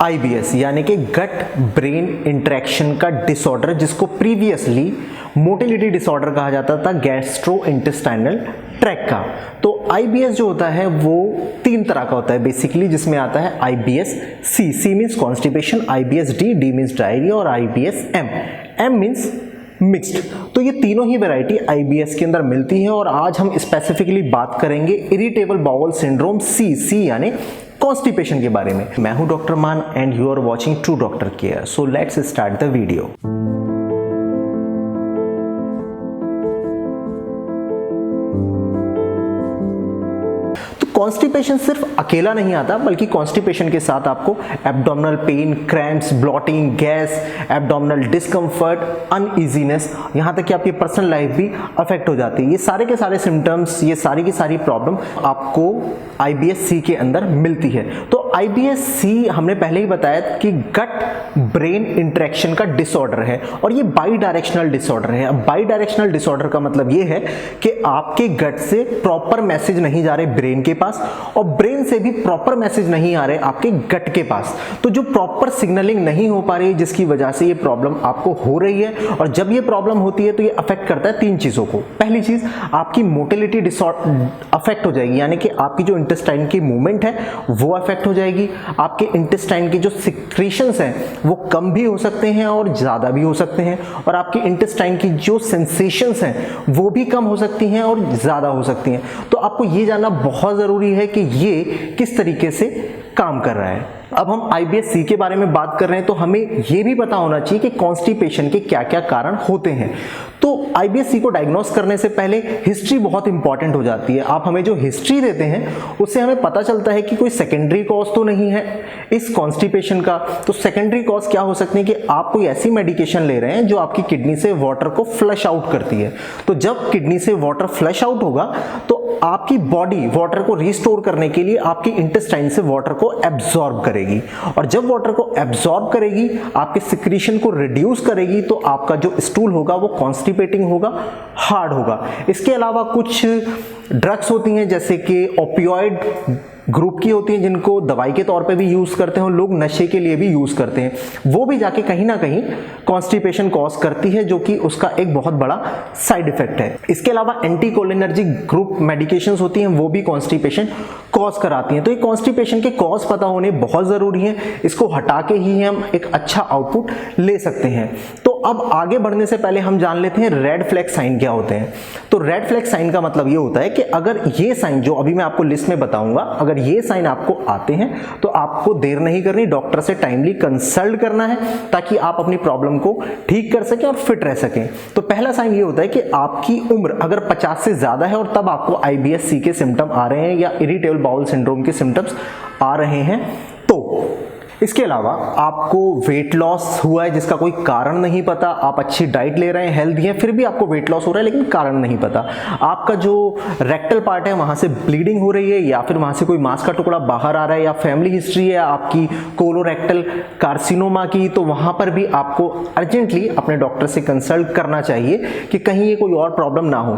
IBS यानी कि gut brain interaction का डिसऑर्डर, जिसको प्रीवियसली मोटिलिटी डिसऑर्डर कहा जाता था गैस्ट्रो इंटेस्टाइनल ट्रैक्ट का। तो IBS जो होता है वो 3 तरह का होता है बेसिकली, जिसमें आता है IBS C means constipation, IBS D means diarrhoea और IBS M मीन्स मिक्स्ड। तो ये तीनों ही वैरायटी IBS के अंदर मिलती है और आज हम स्पेसिफिकली बात करेंगे इरिटेबल बाउल सिंड्रोम C यानी कॉन्स्टिपेशन के बारे में। मैं हूं doctor Maan and you are watching true doctor care. So let's start the video. Constipation सिर्फ अकेला नहीं आता, बल्कि कॉन्स्टिपेशन के साथ आपको abdominal pain, cramps, bloating, gas, abdominal discomfort, uneasiness, यहाँ तक कि आपकी पर्सनल लाइफ भी अफेक्ट हो जाती है। ये सारे के सारे सिम्टम्स, ये सारी की सारी प्रॉब्लम आपको IBS C के अंदर मिलती है। तो IBS C हमने पहले ही बताया कि गट ब्रेन इंटरेक्शन का डिसऑर्डर है और ये बाई डायरेक्शनल डिसऑर्डर है। अब बाई डायरेक्शनल डिसऑर्डर का मतलब ये है कि आपके गट से प्रॉपर मैसेज नहीं जा रहे ब्रेन के पास और ब्रेन से भी प्रॉपर मैसेज नहीं आ रहे आपके गट के पास। तो जो प्रॉपर सिग्नलिंग नहीं हो पा रही है, जिसकी वजह से ये प्रॉब्लम आपको हो रही है। और जब ये प्रॉब्लम होती है तो ये अफेक्ट करता है 3 चीजों को। पहली चीज, आपकी मोटिलिटी डिसऑर्डर अफेक्ट हो जाएगी, यानी कि आपकी जो इंटेस्टाइन की मूवमेंट है वो अफेक्ट हो जाएगी। आपके इंटेस्टाइन की जो सिक्रीशंस हैं वो कम भी हो सकते हैं और ज्यादा भी हो सकते हैं। और आपकी इंटेस्टाइन की जो सेंसेशंस हैं वो भी कम हो सकती हैं और ज्यादा हो सकती हैं। तो आपको ये जानना बहुत जरूरी है कि ये किस तरीके से काम कर रहा है। अब हम IBS C के बारे में बात कर रहे हैं तो हमें यह भी पता होना चाहिए कि कॉन्स्टिपेशन के क्या क्या कारण होते हैं। तो IBS C को डायग्नोस करने से पहले हिस्ट्री बहुत इंपॉर्टेंट हो जाती है। आप हमें जो हिस्ट्री देते हैं उससे हमें पता चलता है कि कोई सेकेंडरी कॉज तो नहीं है इस कॉन्स्टिपेशन का। तो सेकेंडरी कॉज क्या हो सकती है कि आप कोई ऐसी मेडिकेशन ले रहे हैं जो आपकी किडनी से वाटर को फ्लश आउट करती है। तो जब किडनी से वाटर फ्लश आउट होगा तो आपकी बॉडी वाटर को रिस्टोर करने के लिए आपकी इंटेस्टाइन से वाटर को एब्जॉर्ब करेगी और जब वाटर को एब्जॉर्ब करेगी, आपके सिक्रीशन को रिड्यूस करेगी, तो आपका जो स्टूल होगा वो कॉन्स्टिपेटिंग होगा, हार्ड होगा। इसके अलावा कुछ ड्रग्स होती हैं जैसे कि ओपियोइड ग्रुप की होती हैं, जिनको दवाई के तौर पे भी यूज करते हैं, लोग नशे के लिए भी यूज करते हैं, वो भी जाके कहीं ना कहीं कॉन्स्टिपेशन कॉज करती है, जो कि उसका एक बहुत बड़ा साइड इफेक्ट है। इसके अलावा एंटीकोलिनर्जिक ग्रुप मेडिकेशंस होती हैं, वो भी कॉन्स्टिपेशन कॉज कराती हैं। तो ये कॉन्स्टिपेशन के कॉज पता होने बहुत जरूरी है, इसको हटा के ही हम एक अच्छा आउटपुट ले सकते हैं। तो अब आगे बढ़ने से पहले हम जान लेते हैं रेड फ्लैग साइन क्या होते हैं। तो रेड फ्लैग साइन का मतलब ये होता है कि अगर ये साइन जो अभी मैं आपको लिस्ट में बताऊंगा, अगर ये साइन आपको आते हैं तो आपको देर नहीं करनी, डॉक्टर से टाइमली कंसल्ट करना है ताकि आप अपनी प्रॉब्लम को ठीक कर सकें और फिट रह सकें। तो पहला साइन ये होता है कि आपकी उम्र अगर 50 से ज्यादा है और तब आपको IBS C के सिम्टम आ रहे हैं या इरिटेबल बाउल सिंड्रोम के सिम्टम्स आ रहे हैं। तो इसके अलावा आपको वेट लॉस हुआ है जिसका कोई कारण नहीं पता, आप अच्छी डाइट ले रहे हैं, हेल्दी हैं, फिर भी आपको वेट लॉस हो रहा है लेकिन कारण नहीं पता। आपका जो रेक्टल पार्ट है वहां से ब्लीडिंग हो रही है या फिर वहां से कोई मांस का टुकड़ा बाहर आ रहा है, या फैमिली हिस्ट्री है आपकी कोलोरेक्टल कार्सिनोमा की, तो वहां पर भी आपको अर्जेंटली अपने डॉक्टर से कंसल्ट करना चाहिए कि कहीं ये कोई और प्रॉब्लम ना हो।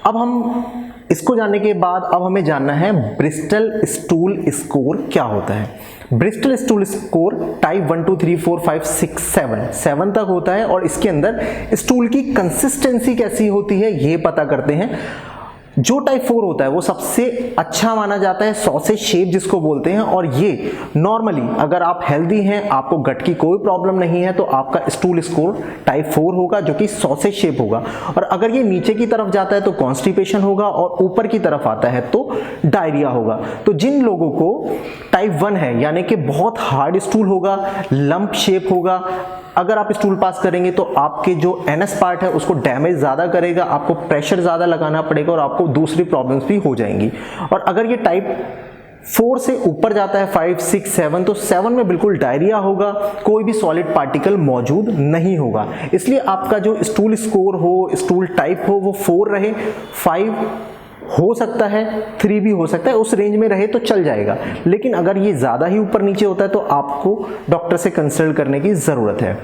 अब हम इसको जानने के बाद अब हमें जानना है ब्रिस्टल स्टूल स्कोर क्या होता है। ब्रिस्टल स्टूल स्कोर टाइप 1 2 3 4 5 6 7 तक होता है और इसके अंदर स्टूल की कंसिस्टेंसी कैसी होती है ये पता करते हैं। जो टाइप 4 होता है वो सबसे अच्छा माना जाता है, सॉसेज शेप जिसको बोलते हैं, और ये नॉर्मली अगर आप हेल्दी हैं, आपको गट की कोई प्रॉब्लम नहीं है, तो आपका स्टूल स्कोर टाइप 4 होगा जो कि सॉसेज शेप होगा। और अगर ये नीचे की तरफ जाता है तो कॉन्स्टिपेशन होगा और ऊपर की तरफ आता है तो डायरिया होगा। तो जिन लोगों को टाइप 1 है यानी कि बहुत हार्ड स्टूल होगा, लंप शेप होगा, अगर आप स्टूल पास करेंगे तो आपके जो एनएस पार्ट है उसको डैमेज ज़्यादा करेगा, आपको प्रेशर ज़्यादा लगाना पड़ेगा और आपको दूसरी प्रॉब्लम्स भी हो जाएंगी। और अगर ये टाइप 4 से ऊपर जाता है 5 6 7, तो 7 में बिल्कुल डायरिया होगा, कोई भी सॉलिड पार्टिकल मौजूद नहीं होगा। इसलिए आपका जो स्टूल स्कोर हो, स्टूल टाइप हो, वो 4 रहे, 5 हो सकता है, 3 भी हो सकता है, उस रेंज में रहे तो चल जाएगा। लेकिन अगर ये ज़्यादा ही ऊपर नीचे होता है तो आपको डॉक्टर से कंसल्ट करने की ज़रूरत है।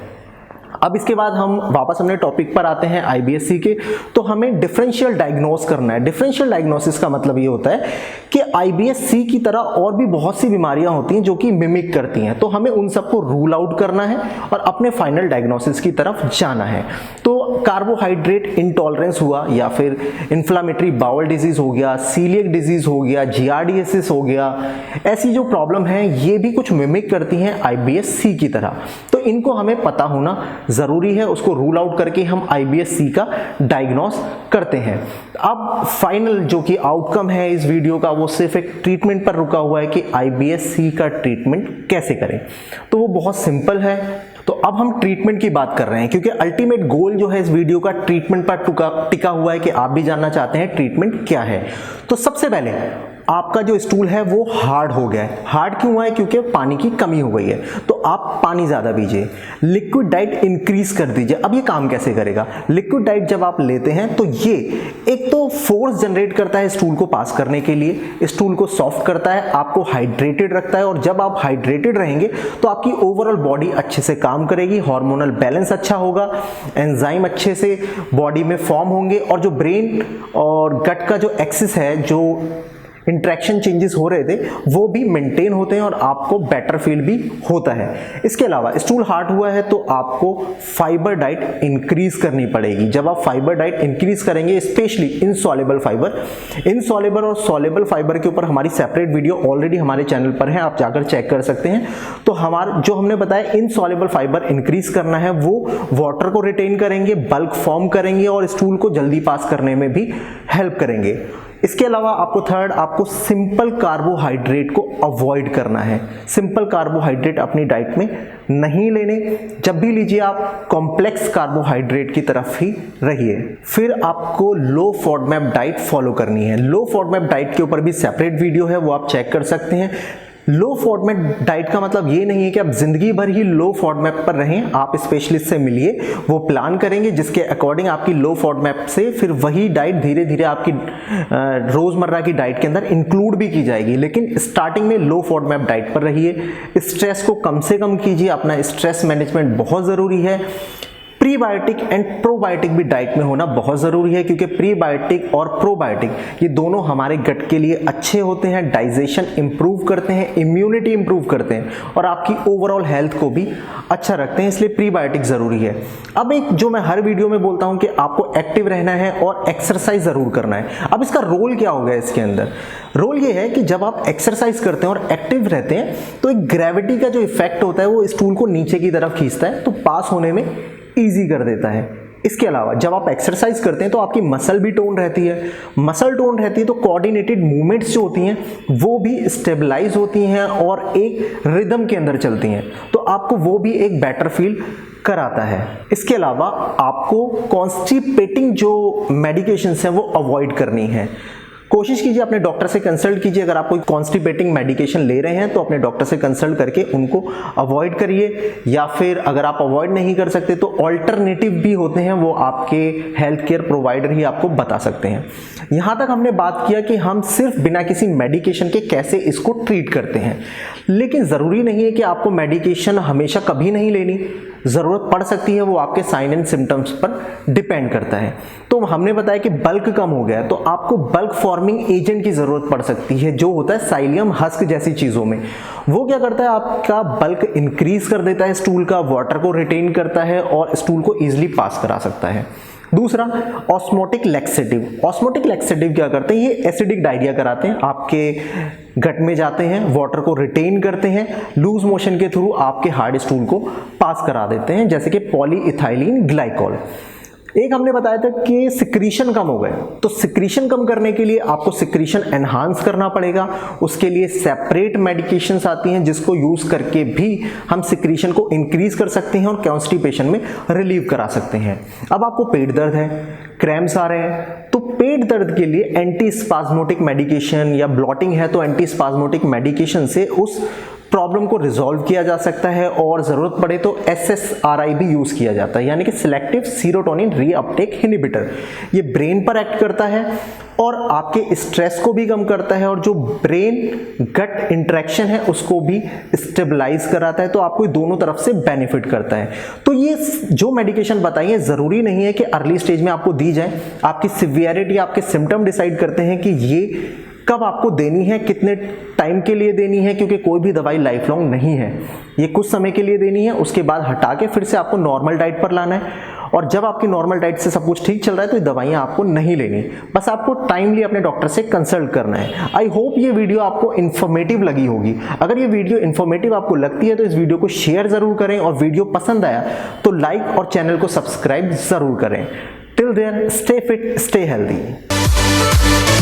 अब इसके बाद हम वापस अपने टॉपिक पर आते हैं IBS-C के। तो हमें डिफरेंशियल डायग्नोस करना है। डिफरेंशियल डायग्नोसिस का मतलब ये होता है कि IBS-C की तरह और भी बहुत सी बीमारियां होती हैं जो कि मिमिक करती हैं, तो हमें उन सबको रूल आउट करना है और अपने फाइनल डायग्नोसिस की तरफ जाना है। तो कार्बोहाइड्रेट इंटॉलरेंस हुआ, या फिर इन्फ्लामेटरी बाउल डिजीज हो गया, सीलियक डिजीज हो गया, जियार्डियसिस हो गया, ऐसी जो प्रॉब्लम है ये भी कुछ मिमिक करती हैं IBS-C की तरह। तो इनको हमें पता होना जरूरी है, उसको रूल आउट करके हम IBS-C का डायग्नोस करते हैं। अब फाइनल जो कि आउटकम है इस वीडियो का वो सिर्फ एक ट्रीटमेंट पर रुका हुआ है कि IBS-C का ट्रीटमेंट कैसे करें। तो वो बहुत सिंपल है। तो अब हम ट्रीटमेंट की बात कर रहे हैं, क्योंकि अल्टीमेट गोल जो है इस वीडियो का ट्रीटमेंट पर टिका हुआ है कि आप भी जानना चाहते हैं ट्रीटमेंट क्या है। तो सबसे पहले आपका जो स्टूल है वो हार्ड हो गया है। हार्ड क्यों हुआ है? क्योंकि पानी की कमी हो गई है। तो आप पानी ज्यादा पीजिए, लिक्विड डाइट इंक्रीज कर दीजिए। अब ये काम कैसे करेगा? लिक्विड डाइट जब आप लेते हैं तो ये एक तो फोर्स जनरेट करता है स्टूल को पास करने के लिए, स्टूल को सॉफ्ट करता है, आपको हाइड्रेटेड रखता है, और जब आप हाइड्रेटेड रहेंगे तो आपकी ओवरऑल बॉडी अच्छे से काम करेगी, हार्मोनल बैलेंस अच्छा होगा, एंजाइम अच्छे से बॉडी में फॉर्म होंगे, और जो ब्रेन और गट का जो एक्सिस है, जो इंट्रैक्शन चेंजेस हो रहे थे वो भी मेंटेन होते हैं और आपको बेटर फील भी होता है। इसके अलावा स्टूल हार्ड हुआ है तो आपको फाइबर डाइट इंक्रीज करनी पड़ेगी। जब आप फाइबर डाइट इंक्रीज करेंगे, स्पेशली इनसॉल्युबल और सॉल्युबल फाइबर के ऊपर हमारी सेपरेट वीडियो ऑलरेडी हमारे चैनल पर है, आप जाकर चेक कर सकते हैं। तो हमारा जो हमने बताया इनसॉल्युबल फाइबर इंक्रीज करना है, वो वाटर को रिटेन करेंगे, बल्क फॉर्म करेंगे और स्टूल को जल्दी पास करने में भी हेल्प करेंगे। इसके अलावा आपको सिंपल कार्बोहाइड्रेट को अवॉइड करना है। सिंपल कार्बोहाइड्रेट अपनी डाइट में नहीं लेने, जब भी लीजिए आप कॉम्प्लेक्स कार्बोहाइड्रेट की तरफ ही रहिए। फिर आपको लो फॉडमैप डाइट फॉलो करनी है। लो फॉडमैप डाइट के ऊपर भी सेपरेट वीडियो है, वो आप चेक कर सकते हैं। लो फॉडमैप डाइट का मतलब ये नहीं है कि आप जिंदगी भर ही लो फॉडमैप पर रहें। आप स्पेशलिस्ट से मिलिए, वो प्लान करेंगे जिसके अकॉर्डिंग आपकी लो फॉडमैप से फिर वही डाइट धीरे धीरे आपकी रोजमर्रा की डाइट के अंदर इंक्लूड भी की जाएगी। लेकिन स्टार्टिंग में लो फॉडमैप डाइट पर रहिए। स्ट्रेस को कम से कम कीजिए, अपना स्ट्रेस मैनेजमेंट बहुत जरूरी है। प्रीबायोटिक एंड प्रोबायोटिक भी डाइट में होना बहुत ज़रूरी है, क्योंकि प्रीबायोटिक और प्रोबायोटिक ये दोनों हमारे गट के लिए अच्छे होते हैं, डाइजेशन इंप्रूव करते हैं, इम्यूनिटी इंप्रूव करते हैं और आपकी ओवरऑल हेल्थ को भी अच्छा रखते हैं, इसलिए प्रीबायोटिक ज़रूरी है। अब एक जो मैं हर वीडियो में बोलता हूँ कि आपको एक्टिव रहना है और एक्सरसाइज ज़रूर करना है। अब इसका रोल क्या होगा इसके अंदर? रोल ये है कि जब आप एक्सरसाइज करते हैं और एक्टिव रहते हैं तो एक ग्रेविटी का जो इफेक्ट होता है वो स्टूल को नीचे की तरफ खींचता है, तो पास होने में इजी कर देता है। इसके अलावा जब आप एक्सरसाइज करते हैं तो आपकी मसल भी टोन रहती है। मसल टोन रहती है तो कोऑर्डिनेटेड मूवमेंट्स जो होती हैं वो भी स्टेबलाइज होती हैं और एक रिदम के अंदर चलती हैं, तो आपको वो भी एक बेटर फील कराता है। इसके अलावा आपको कॉन्स्टिपेटिंग जो मेडिकेशंस हैं वो अवॉइड करनी है। कोशिश कीजिए अपने डॉक्टर से कंसल्ट कीजिए। अगर आप कोई कॉन्स्टिपेटिंग मेडिकेशन ले रहे हैं तो अपने डॉक्टर से कंसल्ट करके उनको अवॉइड करिए, या फिर अगर आप अवॉइड नहीं कर सकते तो ऑल्टरनेटिव भी होते हैं, वो आपके हेल्थ केयर प्रोवाइडर ही आपको बता सकते हैं। यहाँ तक हमने बात किया कि हम सिर्फ बिना किसी मेडिकेशन के कैसे इसको ट्रीट करते हैं, लेकिन ज़रूरी नहीं है कि आपको मेडिकेशन हमेशा कभी नहीं लेनी, ज़रूरत पड़ सकती है, वो आपके साइन एंड सिम्टम्स पर डिपेंड करता है। तो हमने बताया कि बल्क कम हो गया है तो आपको बल्क फॉर्मिंग एजेंट की ज़रूरत पड़ सकती है, जो होता है साइलियम हस्क जैसी चीज़ों में। वो क्या करता है? आपका बल्क इंक्रीज कर देता है स्टूल का, वाटर को रिटेन करता है और स्टूल को ईजिली पास करा सकता है। दूसरा, ऑस्मोटिक लैक्सेटिव। ऑस्मोटिक लैक्सेटिव क्या करते हैं? ये एसिडिक डायरिया कराते हैं, आपके गट में जाते हैं, वाटर को रिटेन करते हैं, लूज मोशन के थ्रू आपके हार्ड स्टूल को पास करा देते हैं, जैसे कि पॉलीइथाइलिन ग्लाइकोल। एक हमने बताया था कि सिक्रीशन कम हो गए, तो सिक्रीशन कम करने के लिए आपको सिक्रीशन एनहांस करना पड़ेगा। उसके लिए सेपरेट मेडिकेशंस आती हैं जिसको यूज करके भी हम सिक्रीशन को इंक्रीज कर सकते हैं और कॉन्स्टिपेशन में रिलीव करा सकते हैं। अब आपको पेट दर्द है, क्रैम्प्स आ रहे हैं, तो पेट दर्द के लिए एंटी स्पाज्मोटिक मेडिकेशन, या ब्लॉटिंग है तो एंटी स्पाज्मोटिक मेडिकेशन से उस प्रॉब्लम को रिजॉल्व किया जा सकता है और ज़रूरत पड़े तो SSRI भी यूज़ किया जाता है, यानी कि सिलेक्टिव सीरोटोनिन रीअपटेक इनहिबिटर। ये ब्रेन पर एक्ट करता है और आपके स्ट्रेस को भी कम करता है और जो ब्रेन गट इंटरेक्शन है उसको भी स्टेबलाइज कराता है, तो आपको दोनों तरफ से बेनिफिट करता है। तो ये जो मेडिकेशन बताई है ज़रूरी नहीं है कि अर्ली स्टेज में आपको दी जाए, आपकी सिवियरिटी, आपके सिम्टम डिसाइड करते हैं कि ये कब आपको देनी है, कितने टाइम के लिए देनी है, क्योंकि कोई भी दवाई लाइफ लॉन्ग नहीं है, ये कुछ समय के लिए देनी है, उसके बाद हटा के फिर से आपको नॉर्मल डाइट पर लाना है। और जब आपकी नॉर्मल डाइट से सब कुछ ठीक चल रहा है तो ये दवाइयाँ आपको नहीं लेनी, बस आपको टाइमली अपने डॉक्टर से कंसल्ट करना है। आई होप ये वीडियो आपको इन्फॉर्मेटिव लगी होगी। अगर ये वीडियो इन्फॉर्मेटिव आपको लगती है तो इस वीडियो को शेयर ज़रूर करें और वीडियो पसंद आया तो लाइक और चैनल को सब्सक्राइब ज़रूर करें। Till then stay fit, stay healthy.